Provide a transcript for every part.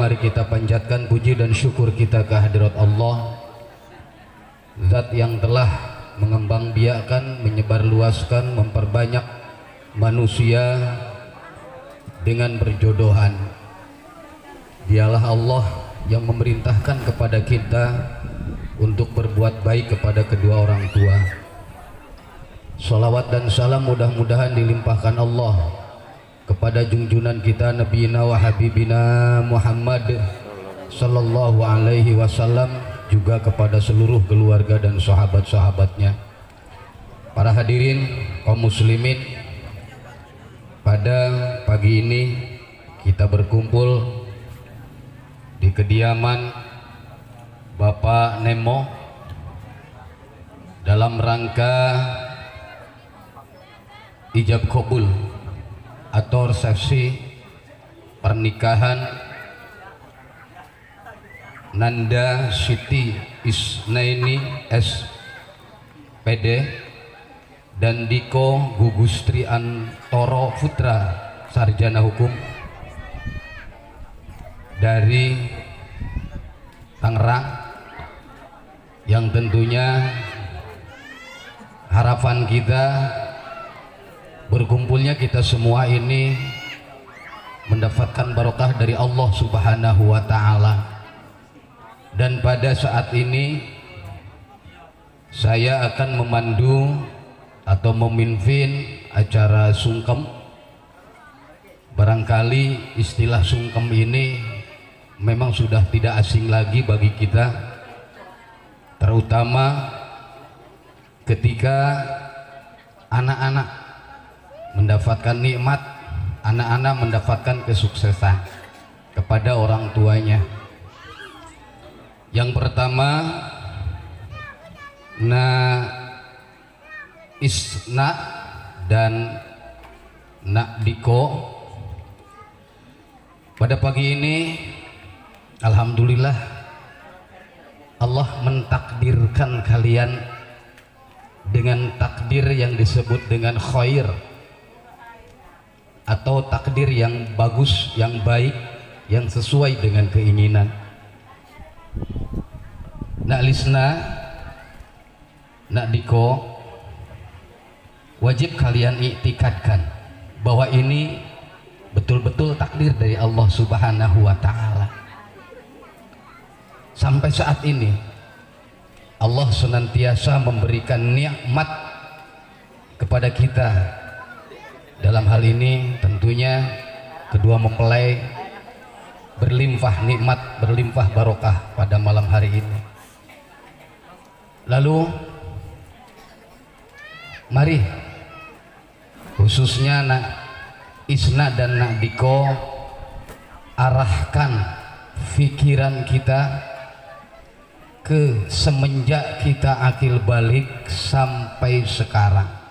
mari kita panjatkan puji dan syukur kita kehadirat Allah, Zat yang telah mengembangbiakkan, menyebarluaskan, memperbanyak manusia dengan berjodohan. Dialah Allah yang memerintahkan kepada kita untuk berbuat baik kepada kedua orang tua. Salawat dan salam mudah-mudahan dilimpahkan Allah kepada junjungan kita Nabiina wa Habibina Muhammad sallallahu alaihi wasallam, juga kepada seluruh keluarga dan sahabat-sahabatnya. Para hadirin kaum muslimin, pada pagi ini kita berkumpul di kediaman Bapak Nemo dalam rangka ijab kabul atau resepsi pernikahan Nanda Siti Isnaini SPD dan Diko Gugustri Antoro Putra, sarjana hukum dari Tangerang, yang tentunya harapan kita berkumpulnya kita semua ini mendapatkan barokah dari Allah Subhanahu wa Ta'ala. Dan pada saat ini saya akan memandu atau memimpin acara sungkem. Barangkali istilah sungkem ini memang sudah tidak asing lagi bagi kita, terutama ketika anak-anak mendapatkan nikmat, anak-anak mendapatkan kesuksesan kepada orang tuanya. Yang pertama, Isna dan Diko. Pada pagi ini alhamdulillah Allah mentakdirkan kalian dengan takdir yang disebut dengan khair, atau takdir yang bagus, yang baik, yang sesuai dengan keinginan. Nak Lisna, Nak Diko, wajib kalian iktikadkan bahwa ini betul-betul takdir dari Allah Subhanahu wa Ta'ala. Sampai saat ini Allah senantiasa memberikan nikmat kepada kita. Dalam hal ini tentunya kedua mempelai berlimpah nikmat, berlimpah barokah pada malam hari ini. Lalu mari khususnya Nak Isna dan Nak Diko, arahkan pikiran kita ke semenjak kita akil balik sampai sekarang.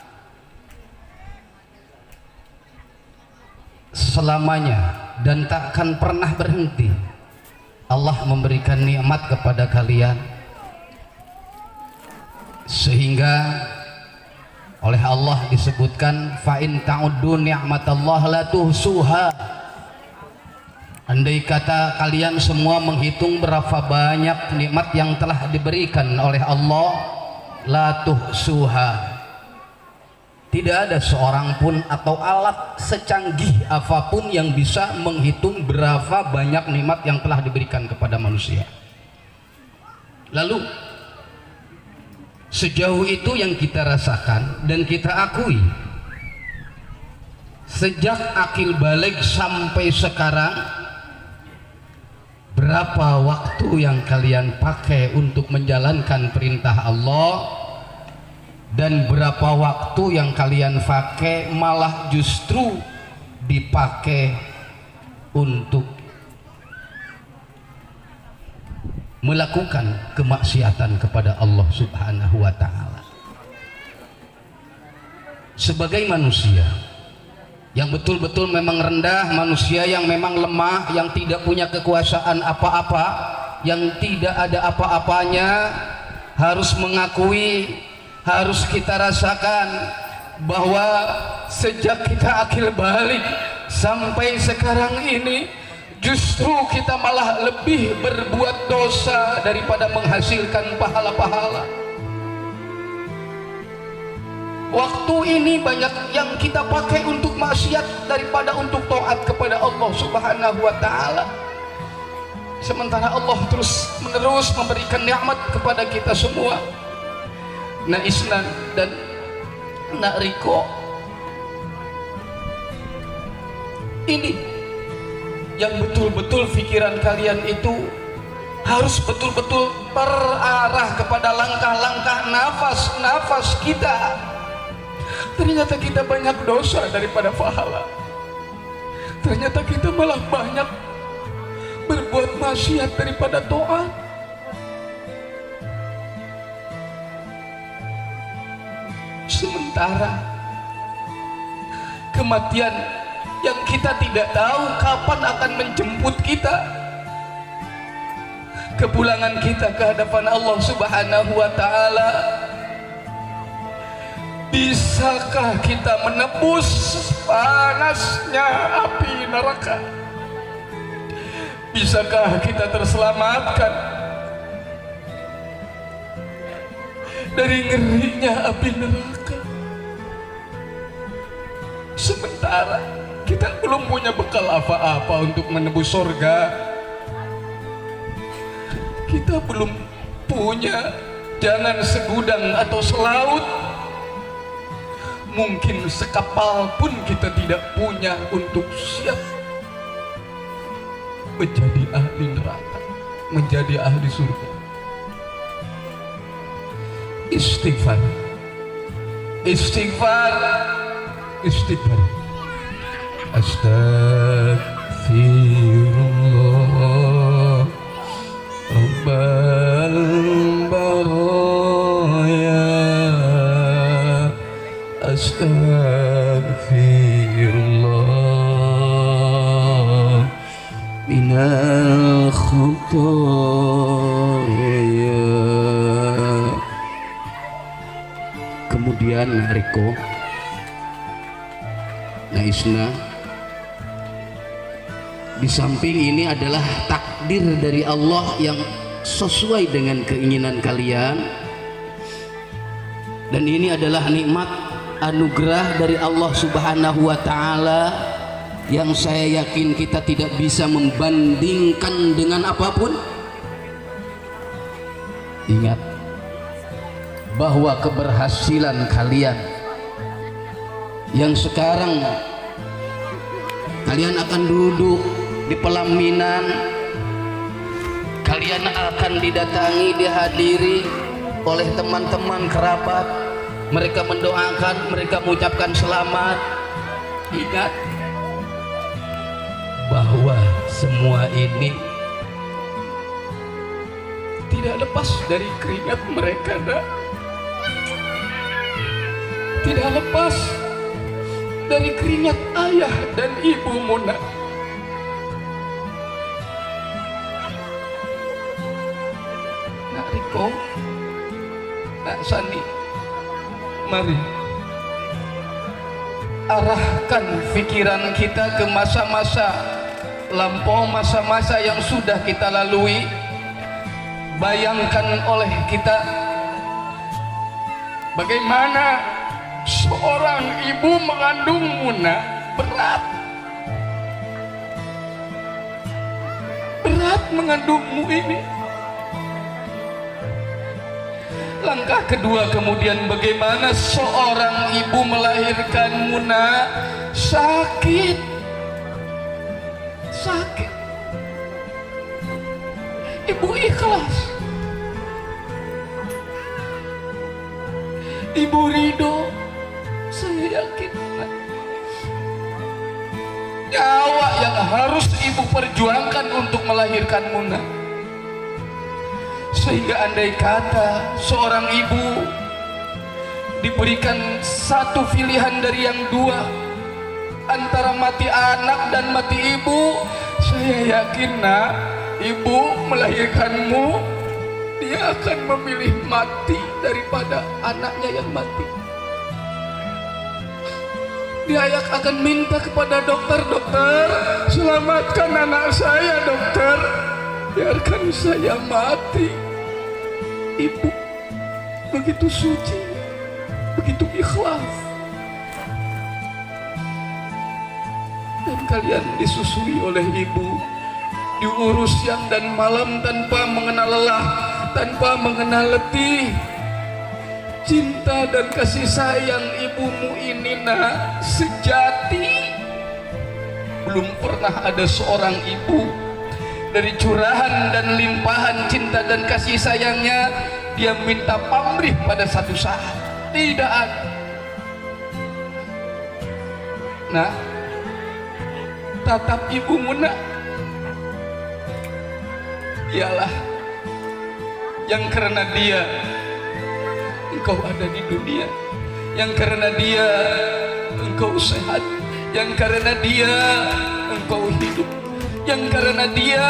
Selamanya dan takkan pernah berhenti Allah memberikan nikmat kepada kalian, sehingga oleh Allah disebutkan fa in ta'uddu ni'matallah la tuhsuha. Andai kata kalian semua menghitung berapa banyak nikmat yang telah diberikan oleh Allah, la tuhsuha, tidak ada seorang pun atau alat secanggih apapun yang bisa menghitung berapa banyak nikmat yang telah diberikan kepada manusia. Lalu sejauh itu yang kita rasakan dan kita akui, sejak akil balik sampai sekarang, berapa waktu yang kalian pakai untuk menjalankan perintah Allah, dan berapa waktu yang kalian pakai malah justru dipakai untuk melakukan kemaksiatan kepada Allah Subhanahu wa Ta'ala. Sebagai manusia yang betul-betul memang rendah, manusia yang memang lemah, yang tidak punya kekuasaan apa-apa, yang tidak ada apa-apanya, harus mengakui, harus kita rasakan bahwa sejak kita akil balik sampai sekarang ini justru kita malah lebih berbuat dosa daripada menghasilkan pahala-pahala. Waktu ini banyak yang kita pakai untuk maksiat daripada untuk taat kepada Allah Subhanahu wa taala. Sementara Allah terus menerus memberikan nikmat kepada kita semua. Nak Isnan dan Nak Riko, ini yang betul-betul pikiran kalian itu harus betul-betul terarah kepada langkah-langkah nafas-nafas kita. Ternyata kita banyak dosa daripada pahala. Ternyata kita malah banyak berbuat maksiat daripada taat. Sementara kematian yang kita tidak tahu kapan akan menjemput kita, kepulangan kita ke hadapan Allah Subhanahu wa taala. Bisakah kita menebus panasnya api neraka? Bisakah kita terselamatkan dari ngerinya api neraka? Sementara kita belum punya bekal apa-apa untuk menebus surga. Kita belum punya jangan segudang atau selaut, mungkin sekapal pun kita tidak punya untuk siap menjadi ahli neraka, menjadi ahli surga. Istighfar, istighfar, istighfar. Astaghfirullah Rabbal baraya, astaghfirullah minal khutaya. Kemudian Riko, Naisna, di samping ini adalah takdir dari Allah yang sesuai dengan keinginan kalian, dan ini adalah nikmat anugerah dari Allah Subhanahu wa taala yang saya yakin kita tidak bisa membandingkan dengan apapun. Ingat bahwa keberhasilan kalian yang sekarang kalian akan duduk di pelaminan, kalian akan didatangi, dihadiri oleh teman-teman kerabat. Mereka mendoakan, mereka mengucapkan selamat. Ingat bahwa semua ini tidak lepas dari keringat mereka, nak. Tidak lepas dari keringat ayah dan ibumu, nak. Nak Riko, Nak Sani, mari arahkan pikiran kita ke masa-masa lampau, masa-masa yang sudah kita lalui. Bayangkan oleh kita bagaimana seorang ibu mengandungmu, nak. Berat mengandungmu ini. Langkah kedua kemudian bagaimana seorang ibu melahirkanmu, nak. Sakit. Ibu ikhlas, ibu ridho. Saya yakin, nak, nyawa yang harus ibu perjuangkan untuk melahirkanmu, nak. Sehingga andai kata seorang ibu diberikan satu pilihan dari yang dua, antara mati anak dan mati ibu, saya yakin, nak, ibu melahirkanmu, dia akan memilih mati daripada anaknya yang mati. Dia akan minta kepada dokter, dokter, selamatkan anak saya, dokter, biarkan saya mati. Ibu begitu suci, begitu ikhlas, dan kalian disusui oleh ibu, diurus siang dan malam tanpa mengenal lelah, tanpa mengenal letih. Cinta dan kasih sayang ibumu ini nak sejati. Belum pernah ada seorang ibu dari curahan dan limpahan cinta dan kasih sayangnya dia minta pamrih pada satu saat. Tidak ada. Nah, tatap ibumu nak, ialah yang karena dia engkau ada di dunia, yang karena dia engkau sehat, yang karena dia engkau hidup, yang karena dia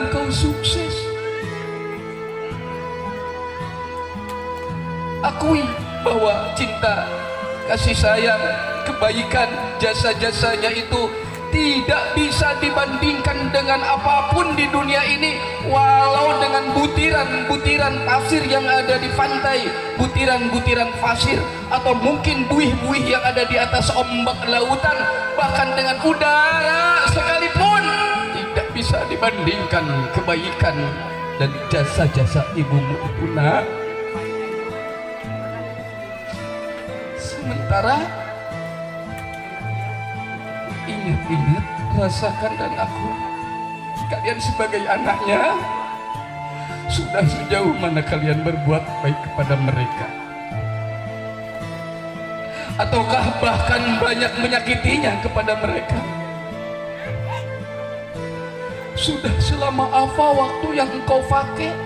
engkau sukses. Akui bahwa cinta, kasih sayang, kebaikan, jasa-jasanya itu tidak bisa dibandingkan dengan apapun di dunia ini, walau dengan butiran-butiran pasir yang ada di pantai, butiran-butiran pasir, atau mungkin buih-buih yang ada di atas ombak lautan, bahkan dengan udara sekalipun tidak bisa dibandingkan kebaikan dan jasa-jasa ibumu itu nak. Sementara ingat-ingat, rasakan, dan aku, kalian sebagai anaknya, sudah sejauh mana kalian berbuat baik kepada mereka, ataukah bahkan banyak menyakitinya kepada mereka? Sudah selama apa waktu yang engkau pakai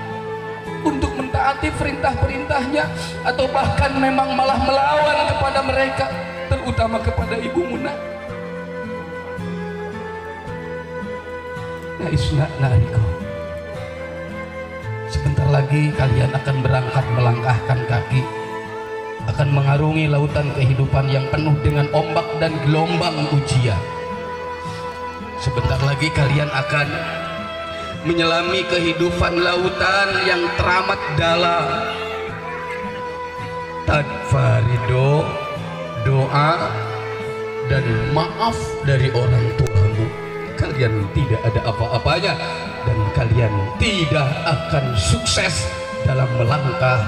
untuk mentaati perintah-perintahnya, atau bahkan memang malah melawan kepada mereka, terutama kepada ibumu nak? Isna Nariko, sebentar lagi kalian akan berangkat melangkahkan kaki, akan mengarungi lautan kehidupan yang penuh dengan ombak dan gelombang ujian. Sebentar lagi kalian akan menyelami kehidupan lautan yang teramat dalam. Tanpa ridho, doa, dan maaf dari orang tuamu, kalian tidak ada apa-apanya, dan kalian tidak akan sukses dalam melangkah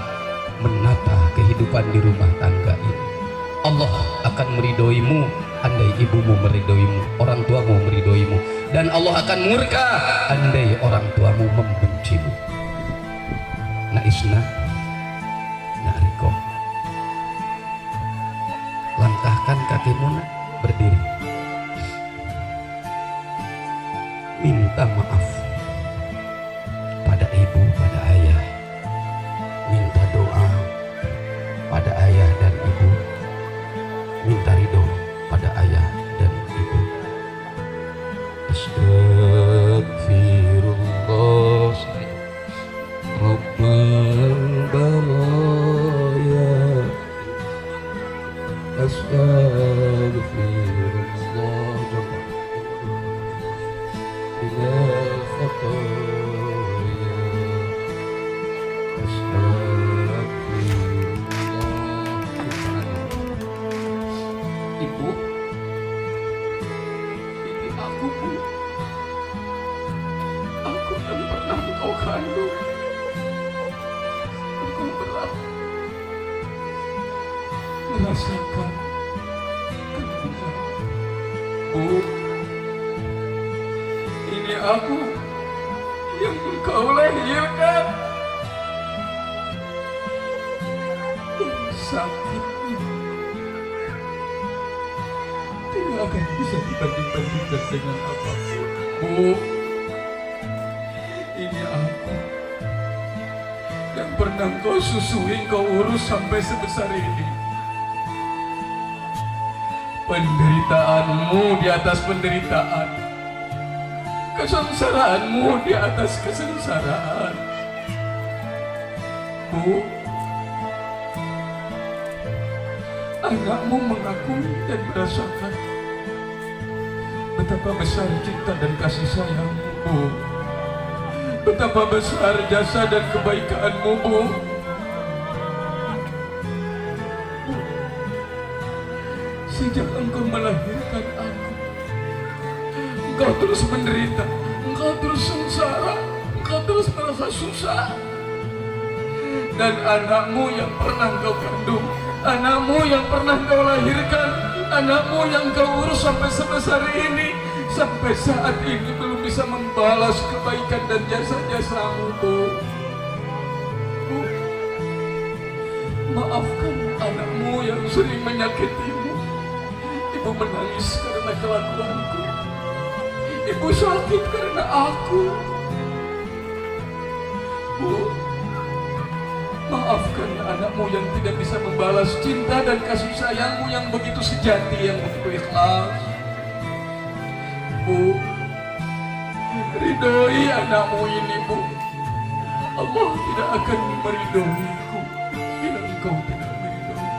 menata kehidupan di rumah tangga ini. Allah akan meridhoimu andai ibumu meridhoimu, orang tuamu meridhoimu, dan Allah akan murka andai orang tuamu membencimu. Naisna, Nariko, langkahkan kakimu nak, berdiri. Minta maaf pada ibu, pada ayah. Minta doa pada ayah dan ibu. Minta ridho pada ayah dan ibu. Astagfirullah Rabbal baraya. Astagfirullah Ibu, ini aku, Bu. Aku yang pernah engkau kandung. Engkau berat merasakan penderitaan. Bu, ini aku yang engkau lahirkan. Sakitnya tidak akan bisa dibanding-bandingkan dengan apapun. Bu, ini aku yang pernah kau susui, kau urus sampai sebesar ini. Penderitaanmu di atas penderitaan, kesengsaraanmu di atas kesengsaraan. Bu, anakmu mengakui dan merasakan betapa besar cinta dan kasih sayangmu, Bu. Betapa besar jasa dan kebaikanmu, Bu. Sejak engkau melahirkan aku, engkau terus menderita, engkau terus sengsara, engkau terus merasa susah. Dan anakmu yang pernah engkau kandung, anakmu yang pernah engkau lahirkan, anakmu yang engkau urus sampai sebesar ini, sampai saat ini belum bisa membalas kebaikan dan jasa-jasamu, Bu. Bu, maafkan anakmu yang sering menyakitimu. Ibu menangis karena kelakuanku. Ibu sakit karena aku. Bu, maafkan anakmu yang tidak bisa membalas cinta dan kasih sayangmu yang begitu sejati, yang begitu ikhlas. Bu, ridhoi anakmu ini, Bu. Allah tidak akan meridhoiku bila engkau tidak meridhoi.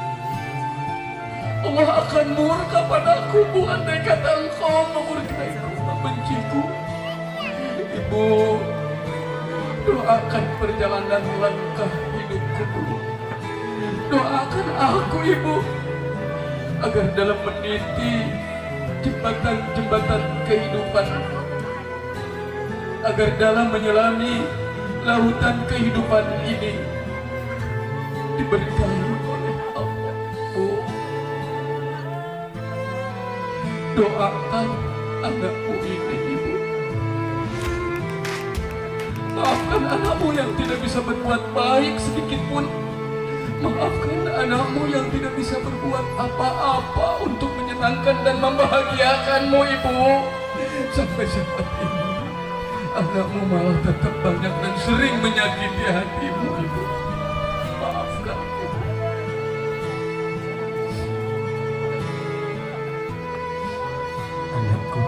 Allah akan murka padaku, Bu, andai kata engkau memurkaiku, membenciku. Ibu, doakan perjalanan langkah hidupku, Bu. Doakan aku, Ibu, agar dalam meniti jembatan-jembatan kehidupan, agar dalam menyelami lautan kehidupan ini diberkahi oleh Allah, Bu. Doakan anakku ini, Ibu. Maafkan anakmu yang tidak bisa berbuat baik sedikit pun. Maafkan anakmu yang tidak bisa berbuat apa-apa untuk menyenangkan dan membahagiakanmu, Ibu. Sampai saat ini anakmu malah tetap banyak dan sering menyakiti hatimu, Ibu. Maafkan, Ibu. Anakku,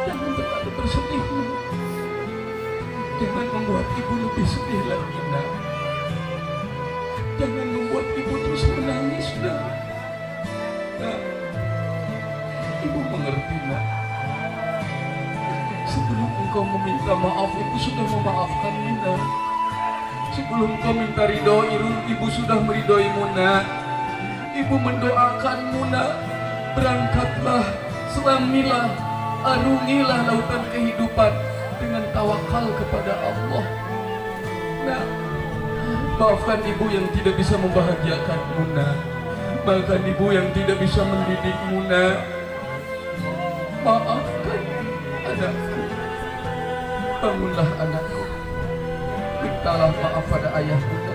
jangan terlalu bersedih. Jangan membuat ibu lebih sedih lagi, Nak. Jangan membuat ibu terus menangis, Nak. Nah, ibu mengerti, Nak. Sebelum engkau meminta maaf, ibu sudah memaafkan, Nak. Sebelum engkau minta ridho, ibu sudah meridhoimu, Nak. Ibu mendoakanmu, Nak. Berangkatlah, selamilah, arungilah lautan kehidupan dengan tawakal kepada Allah. Nah, maafkan ibu yang tidak bisa membahagiakanmu, Nak. Maafkan ibu yang tidak bisa mendidikmu, Nak. Maafkan anakku. Bangunlah, anakku. Mintalah maaf pada ayahmu, Nak.